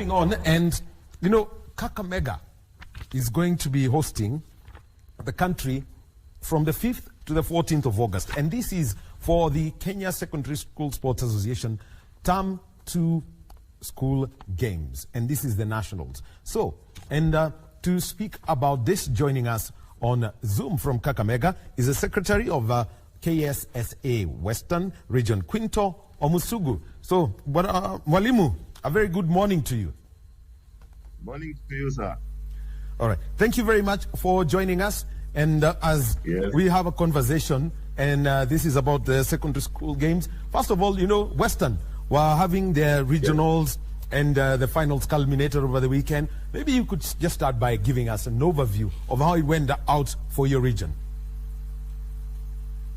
moving on, and you know, Kakamega is going to be hosting the country from the 5th to the 14th of August. And this is for the Kenya Secondary School Sports Association Term 2 School Games. And this is the Nationals. So, and to speak about this, joining us on Zoom from Kakamega is the Secretary of KSSSA Western Region, Quinto, Omusugu. So, Mwalimu, a very good morning to you. Morning to you, sir. All right. Thank you very much for joining us. And as we have a conversation, and this is about the secondary school games. First of all, you know, Western were having their regionals and the finals culminated over the weekend. Maybe you could just start by giving us an overview of how it went out for your region.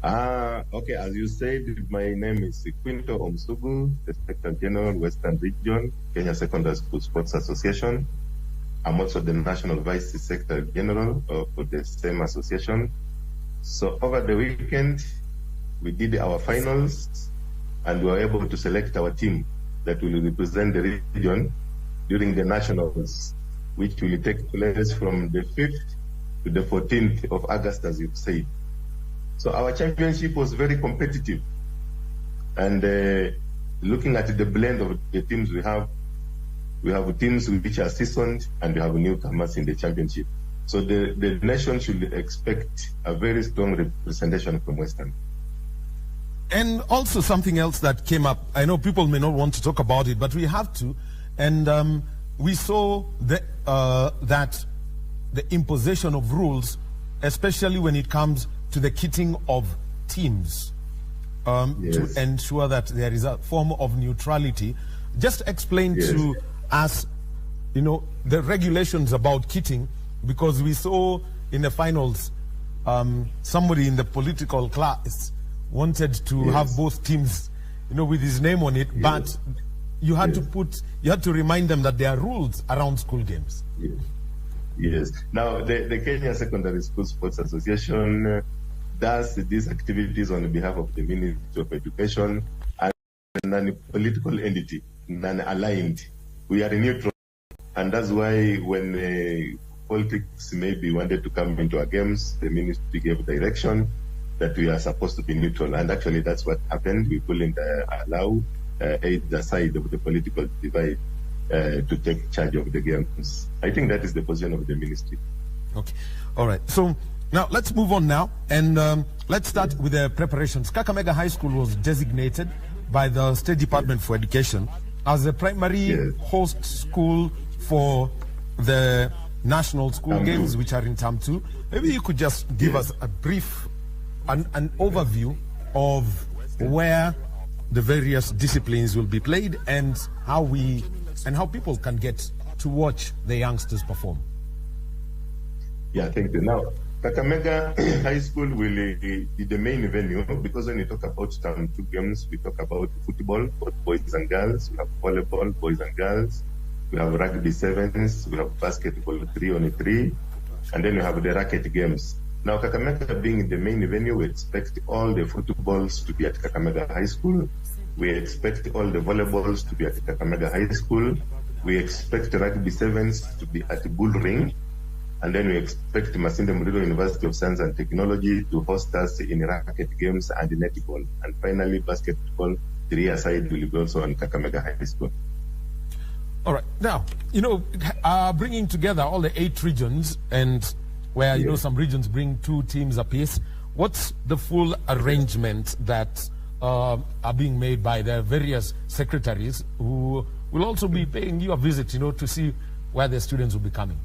Okay, as you said, my name is Quinto Omusugu, the Secretary General, Western Region, Kenya Secondary School Sports Association. I'm also the National Vice Secretary General for the same association. So over the weekend, we did our finals and we were able to select our team that will represent the region during the nationals, which will take place from the 5th to the 14th of August, as you've said. So our championship was very competitive. And looking at the blend of the teams we have teams which are seasoned and we have newcomers in the championship. So the nation should expect a very strong representation from Western. And also something else that came up, I know people may not want to talk about it, but we have to. And we saw that the imposition of rules, especially when it comes to the kitting of teams, to ensure that there is a form of neutrality. Just explain to us, you know, the regulations about kitting, because we saw in the finals somebody in the political class wanted to have both teams, you know, with his name on it, but you had to remind them that there are rules around school games. Yes. Now, the Kenya Secondary School Sports Association does these activities on behalf of the Ministry of Education and non-political entity, non-aligned. We are neutral, and that's why when politics maybe wanted to come into our games, the ministry gave direction that we are supposed to be neutral, and actually that's what happened. We couldn't allow either side of the political divide to take charge of the games. I think that is the position of the ministry. Okay, all right. So now let's move on now, and let's start with the preparations. Kakamega High School was designated by the State Department for Education as the primary host school for the national school games, which are in Term 2. Maybe you could just give us a brief, an overview of where the various disciplines will be played and how people can get to watch the youngsters perform. Yeah, thank you. Now, Kakamega High School will be the main venue, because when we talk about Term 2 games, we talk about football, both boys and girls. We have volleyball, boys and girls. We have rugby sevens. We have basketball 3-on-3, and then we have the racket games. Now, Kakamega being the main venue, we expect all the footballs to be at Kakamega High School. We expect all the volleyballs to be at Kakamega High School. We expect rugby sevens to be at Bull Ring. And then we expect Masinde Muliro University of Science and Technology to host us in racket games and netball. And finally, basketball 3-a-side will be also on Kakamega High School. All right. Now, you know, bringing together all the 8 regions, and where, you know, some regions bring 2 teams apiece, what's the full arrangement that are being made by the various secretaries who will also be paying you a visit, you know, to see where the students will be coming?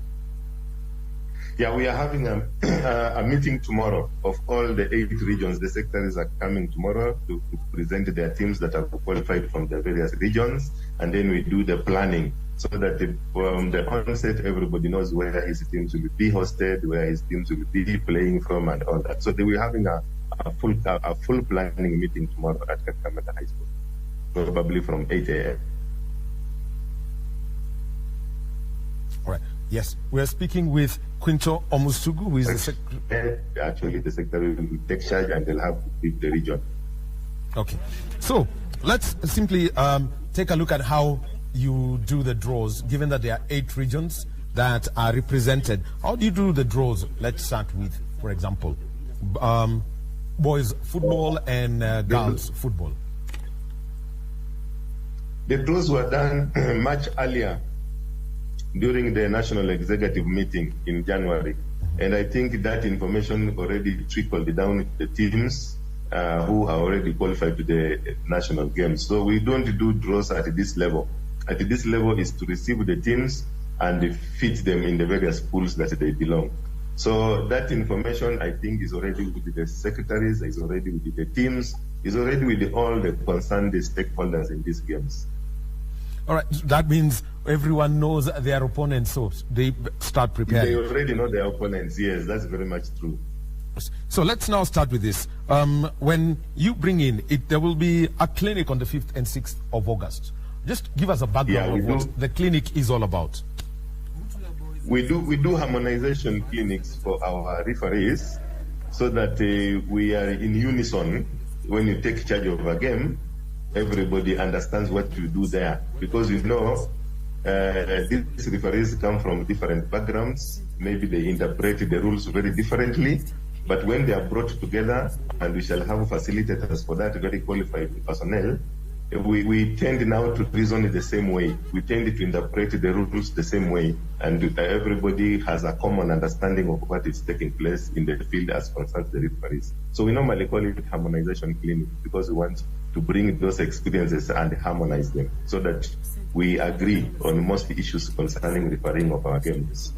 Yeah, we are having a meeting tomorrow of all the 8 regions. The secretaries are coming tomorrow to present their teams that are qualified from the various regions, and then we do the planning so that from the onset everybody knows where his teams will be hosted, where his teams will be playing from, and all that. So we're having a full planning meeting tomorrow at Kakamega High School, probably from 8 a.m. All right. Yes, we are speaking with Quinto Omusugu, who is the secretary. Actually, the secretary will take charge and they'll have to lead the region. Okay. So let's simply take a look at how you do the draws, given that there are 8 regions that are represented? How do you do the draws? Let's start with, for example, boys football and girls football. The draws were done much earlier during the national executive meeting in January. And I think that information already trickled down to the teams who are already qualified to the national games. So we don't do draws at this level. At this level is to receive the teams and fit them in the various pools that they belong. So that information, I think, is already with the secretaries, is already with the teams, is already with all the concerned stakeholders in these games. All right, that means everyone knows their opponents, so they start preparing. They already know their opponents, yes, that's very much true. So let's now start with this. When you bring in, there will be a clinic on the 5th and 6th of August. Just give us a background of what the clinic is all about. We do harmonization clinics for our referees so that we are in unison. When you take charge of a game, everybody understands what you do there. Because these referees come from different backgrounds. Maybe they interpret the rules very differently. But when they are brought together, and we shall have facilitators for that, very qualified personnel, we tend now to reason in the same way. We tend to interpret the rules the same way, and everybody has a common understanding of what is taking place in the field as concerns the referees. So we normally call it harmonization clinic because we want to bring those experiences and harmonize them so that we agree on most issues concerning refereeing of our games.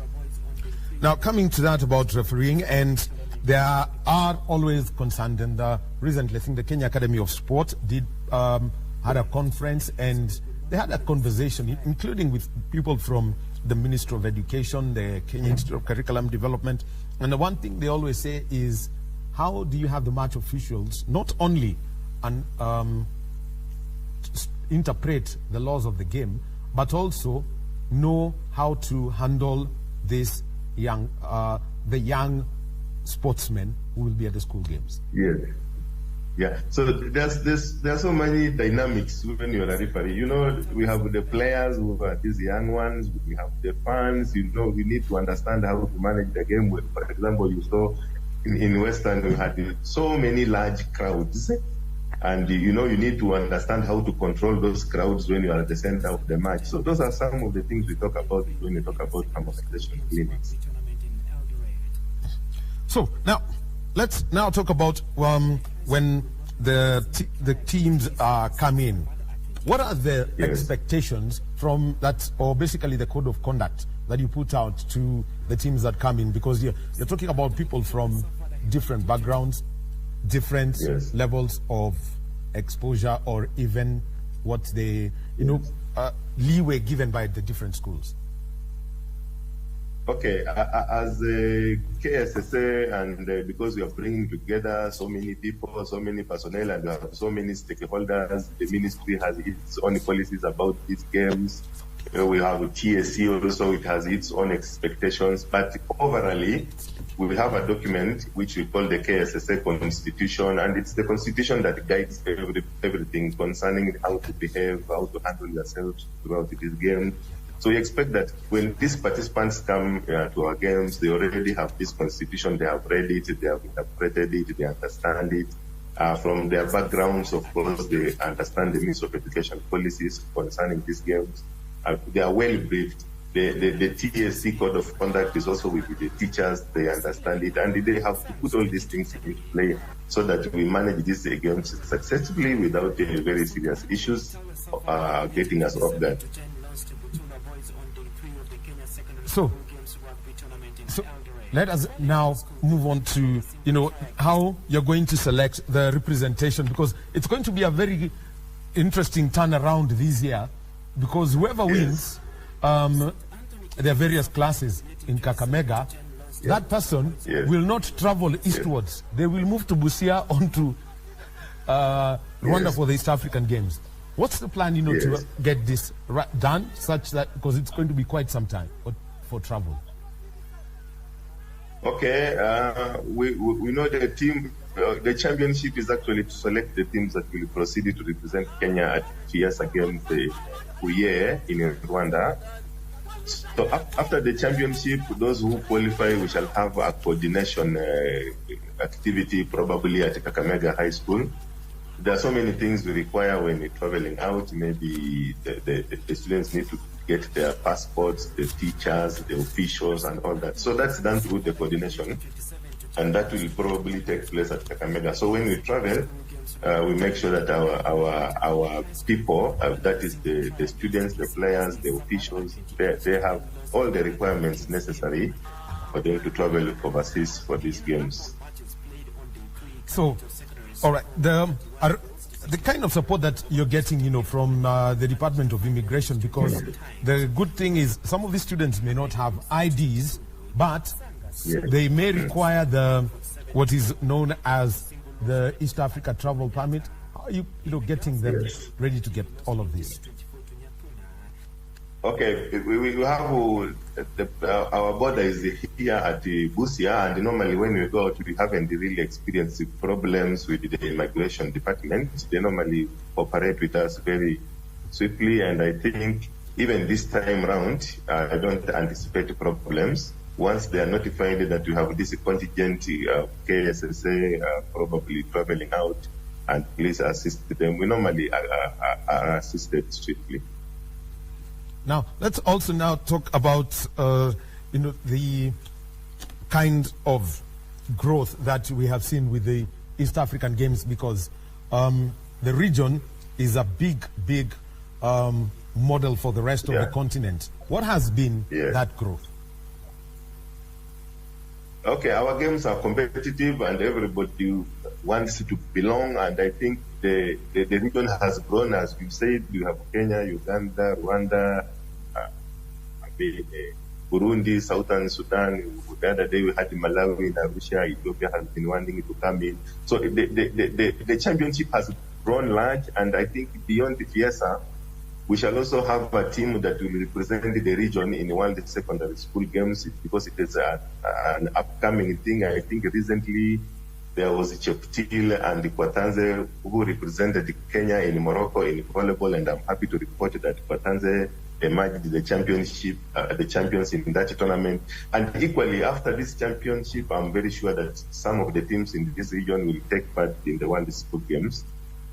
Now, coming to that about refereeing, and there are always concerned, and recently I think the Kenya Academy of Sport had a conference, and they had a conversation, including with people from the Ministry of Education, the Kenya Institute of Curriculum Development. And the one thing they always say is, how do you have the match officials not only interpret the laws of the game, but also know how to handle this the young sportsmen who will be at the school games? Yes. Yeah, so there's so many dynamics when you're a referee. You know, we have the players who are these young ones, we have the fans, you know, we need to understand how to manage the game. For example, you saw in Western, we had so many large crowds, and you know, you need to understand how to control those crowds when you are at the center of the match. So those are some of the things we talk about when we talk about harmonization clinics. So now, let's now talk about when the teams come in. What are the expectations from that, or basically the code of conduct that you put out to the teams that come in? Because you're talking about people from different backgrounds, different levels of exposure, or even what they, leeway given by the different schools. Okay, as a KSSSA, and because we are bringing together so many people, so many personnel, and we have so many stakeholders, the ministry has its own policies about these games. We have TSC also, it has its own expectations. But overall, we have a document which we call the KSSSA Constitution, and it's the Constitution that guides everything concerning how to behave, how to handle yourselves throughout this game. So we expect that when these participants come to our games, they already have this constitution, they have read it, they have interpreted it, they understand it. From their backgrounds, of course, they understand the Ministry of Education policies concerning these games. They are well briefed. The TSC Code of Conduct is also with the teachers, they understand it, and they have to put all these things into play so that we manage these games successfully without any very serious issues getting us off guard. So let us now move on to, how you're going to select the representation, because it's going to be a very interesting turnaround this year, because whoever wins, there are various classes in Kakamega, that person will not travel eastwards. They will move to Busia onto Rwanda for the East African Games. What's the plan, to get this done, such that, because it's going to be quite some time for travel? Okay, we know the team. The championship is actually to select the teams that will proceed to represent Kenya at FIESA Games Huye in Rwanda. So after the championship, those who qualify, we shall have a coordination activity probably at Kakamega High School. There are so many things we require when we're traveling out. Maybe the students need to get their passports, the teachers, the officials, and all that. So that's done through the coordination, and that will probably take place at Kakamega. So when we travel, we make sure that our people, that is the students, the players, the officials, they have all the requirements necessary for them to travel overseas for these games. So, all right, the kind of support that you're getting, from the Department of Immigration, because the good thing is some of the students may not have IDs, but they may require what is known as the East Africa travel permit. How are you, getting them ready to get all of this? Okay, we have our border is here at Busia, and normally when we go out, we haven't really experienced problems with the immigration department. They normally cooperate with us very swiftly, and I think even this time round, I don't anticipate problems. Once they are notified that we have this contingent KSSSA probably traveling out, and please assist them, we normally are assisted swiftly. Now, let's also now talk about, the kind of growth that we have seen with the East African Games, because the region is a big model for the rest of the continent. What has been that growth? Okay, our games are competitive and everybody wants to belong, and I think the region has grown. As you said, you have Kenya, Uganda, Rwanda, Burundi, Southern Sudan. The other day we had Malawi, Russia, Ethiopia has been wanting to come in. So the championship has grown large, and I think beyond the FIESA, we shall also have a team that will represent the region in World Secondary School Games, because it is an upcoming thing. I think recently there was Cheptil and Kwatanze who represented Kenya in Morocco in volleyball, and I'm happy to report that Kwatanze emerged the champions in that tournament. And equally, after this championship, I'm very sure that some of the teams in this region will take part in the World School Games.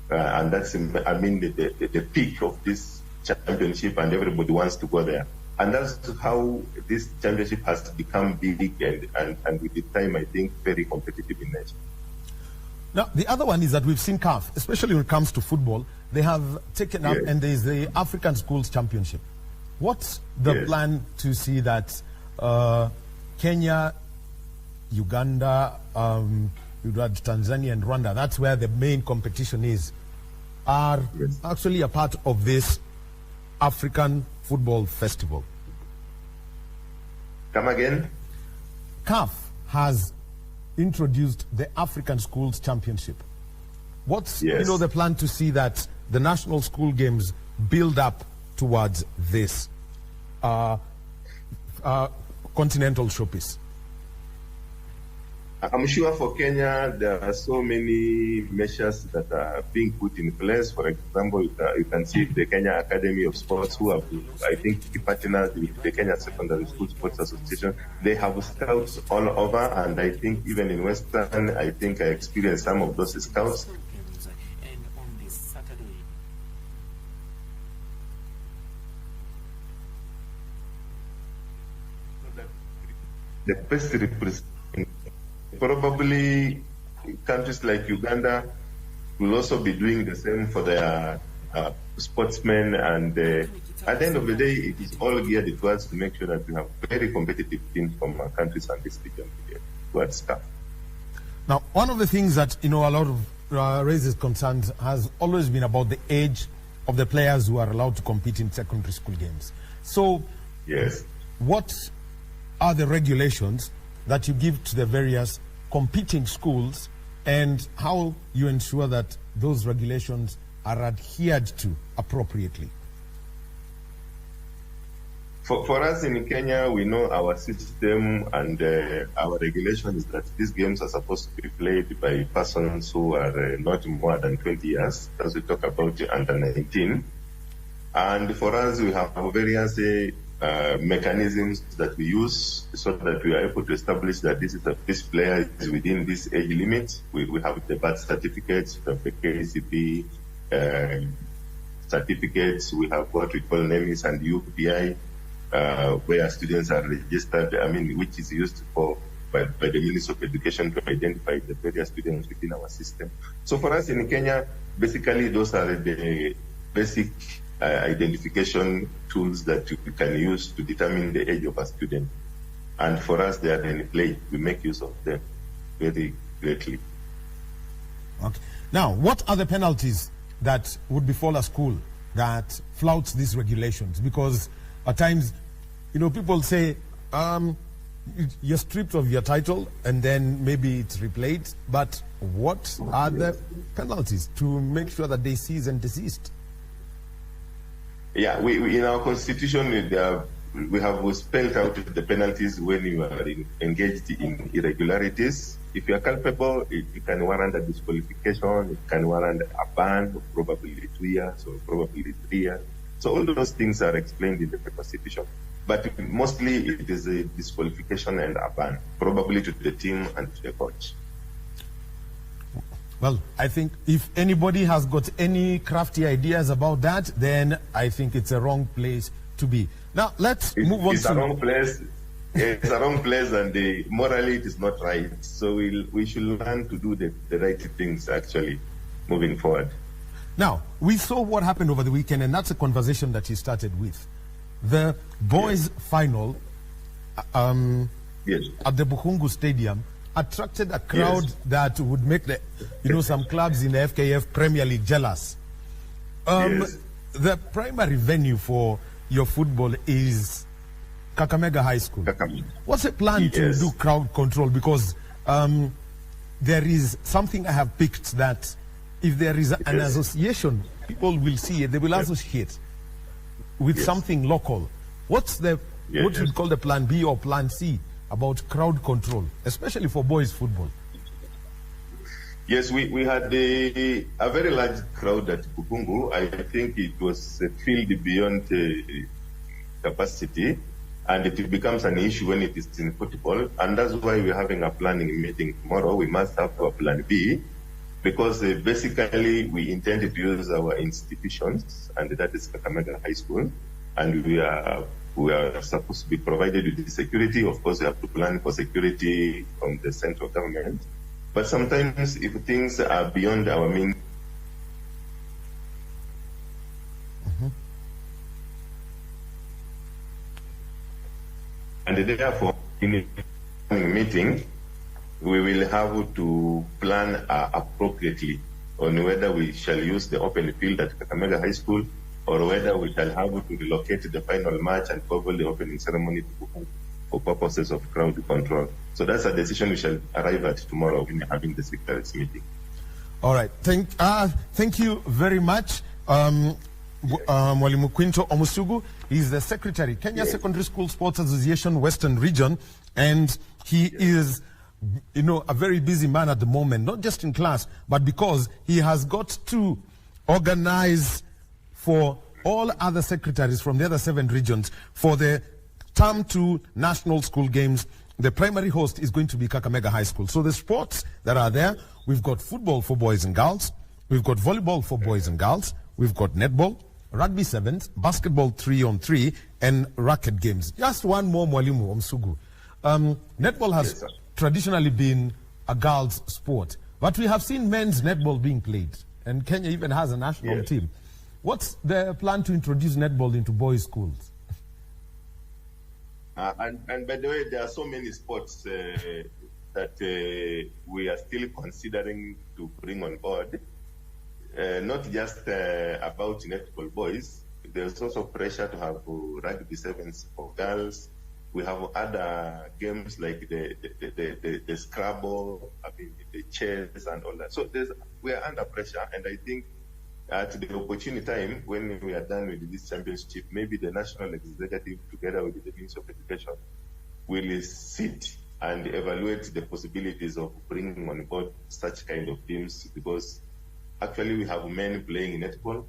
And that's, the peak of this championship, and everybody wants to go there. And that's how this championship has become big and with the time, I think, very competitive in nature. Now, the other one is that we've seen CAF, especially when it comes to football, they have taken up, and there is the African Schools Championship. What's the plan to see that Kenya, Uganda, Tanzania, and Rwanda, that's where the main competition is, are actually a part of this African Football Festival? Come again? CAF has introduced the African Schools Championship. What's the plan to see that the national school games build up towards this continental showpiece? I'm sure for Kenya, there are so many measures that are being put in place. For example, you can see the Kenya Academy of Sports, who have, I think, partnered with the Kenya Secondary School Sports Association. They have scouts all over, and I think even in Western, I think I experienced some of those scouts. The best representation. Probably countries like Uganda will also be doing the same for their sportsmen, and at the end of the day, it is all geared towards to make sure that we have very competitive teams from our countries and this region towards CAF. Now, one of the things that a lot of raises concerns has always been about the age of the players who are allowed to compete in secondary school games. So, what are the regulations that you give to the various competing schools, and how you ensure that those regulations are adhered to appropriately? For us in Kenya, we know our system and our regulation is that these games are supposed to be played by persons who are not more than 20 years, as we talk about under 19. And for us, we have various mechanisms that we use so that we are able to establish that this player is within this age limit. We have the birth certificates, we have the KCB certificates, we have what we call NEMIS and UPI, where students are registered, which is used by the Ministry of Education to identify the various students within our system. So for us in Kenya, basically those are the basic identification tools that we can use to determine the age of a student. And for us, they are in play. We make use of them very greatly. Okay. Now, what are the penalties that would befall a school that flouts these regulations? Because at times, people say you're stripped of your title and then maybe it's replayed. But what are the penalties to make sure that they cease and desist? Yeah, we in our constitution, we have spelled out the penalties when you are engaged in irregularities. If you are culpable, it can warrant a disqualification, it can warrant a ban of probably 2 years or probably 3 years. So all those things are explained in the constitution. But mostly it is a disqualification and a ban, probably to the team and to the coach. Well, I think if anybody has got any crafty ideas about that, then I think it's a wrong place to be. Now, let's move on. It's a wrong place. It's a wrong place, and morally it is not right. So we should learn to do the right things, actually, moving forward. Now, we saw what happened over the weekend, and that's a conversation that you started with. The boys' final at the Bukhungu Stadium attracted a crowd that would make some clubs in the FKF Premier League jealous. The primary venue for your football is Kakamega High School. What's the plan to do crowd control? Because there is something I have picked that if there is an association, people will see it, they will associate with something local. What's what you'd call the plan B or plan C about crowd control, especially for boys football? Yes, we had a very large crowd at Bukhungu. I think it was filled beyond capacity, and it becomes an issue when it is in football. And that's why we're having a planning meeting tomorrow. We must have a plan B, because basically we intend to use our institutions, and that is Kakamega High School, and we are supposed to be provided with the security. Of course, we have to plan for security from the central government. But sometimes if things are beyond our means, and therefore in a meeting, we will have to plan appropriately on whether we shall use the open field at Kakamega High School, or whether we shall have to relocate the final match and cover the opening ceremony for purposes of crowd control. So that's a decision we shall arrive at tomorrow when we're having the secretaries meeting. All right. Thank you very much. Mwalimu Quinto Omusugu is the secretary, Kenya Secondary School Sports Association Western Region, and he is a very busy man at the moment, not just in class, but because he has got to organize for all other secretaries from the other 7 regions for the Term 2 National School Games. The primary host is going to be Kakamega High School. So the sports that are there, we've got football for boys and girls, we've got volleyball for boys and girls, we've got netball, rugby 7s, basketball 3-on-3, and racket games. Just one more, Mwalimu Omusugu. Netball has traditionally been a girls' sport, but we have seen men's netball being played, and Kenya even has a national team. What's the plan to introduce netball into boys' schools? And by the way, there are so many sports that we are still considering to bring on board. Not just about netball boys. There's also pressure to have rugby 7s for girls. We have other games like the Scrabble, the chess and all that. So we are under pressure, and I think at the opportune time, when we are done with this championship, maybe the national executive, together with the Ministry of Education, will sit and evaluate the possibilities of bringing on board such kind of teams, because actually we have men playing netball,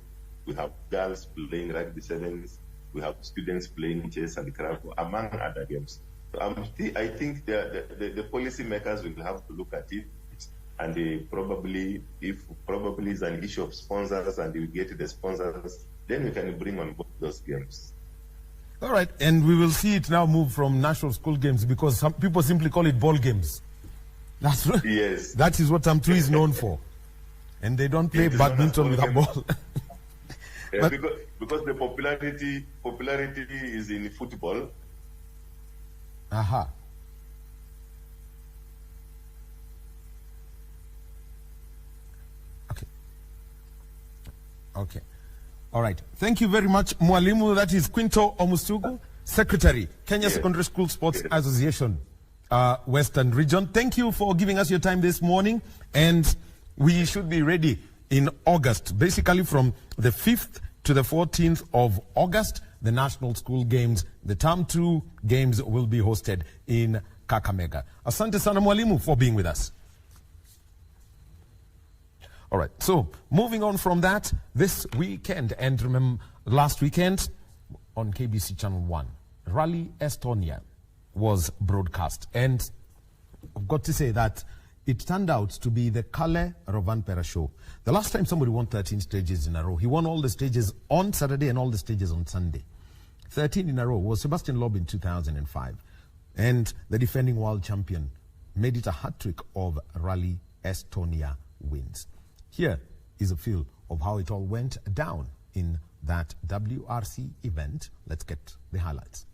we have girls playing rugby sevens, we have students playing chess and craft, among other games. I think the policy makers will have to look at it, and probably is an issue of sponsors, and we get the sponsors, then we can bring on board those games. All right, and we will see it now move from national school games, because some people simply call it ball games. That's right. Yes. That is what Tam2 is known for. And they don't play badminton with a ball. Yeah, because the popularity is in football. Aha. Okay. All right. Thank you very much, Mwalimu. That is Quinto Omusugu, Secretary, Kenya Secondary School Sports Association, Western Region. Thank you for giving us your time this morning. And we should be ready in August, basically from the 5th to the 14th of August, the National School Games, the Term 2 Games will be hosted in Kakamega. Asante sana Mwalimu for being with us. All right, so moving on from that, this weekend, and remember last weekend on KBC Channel 1, Rally Estonia was broadcast. And I've got to say that it turned out to be the Kalle Rovanpera show. The last time somebody won 13 stages in a row, he won all the stages on Saturday and all the stages on Sunday. 13 in a row was Sebastian Loeb in 2005. And the defending world champion made it a hat-trick of Rally Estonia wins. Here is a feel of how it all went down in that WRC event. Let's get the highlights.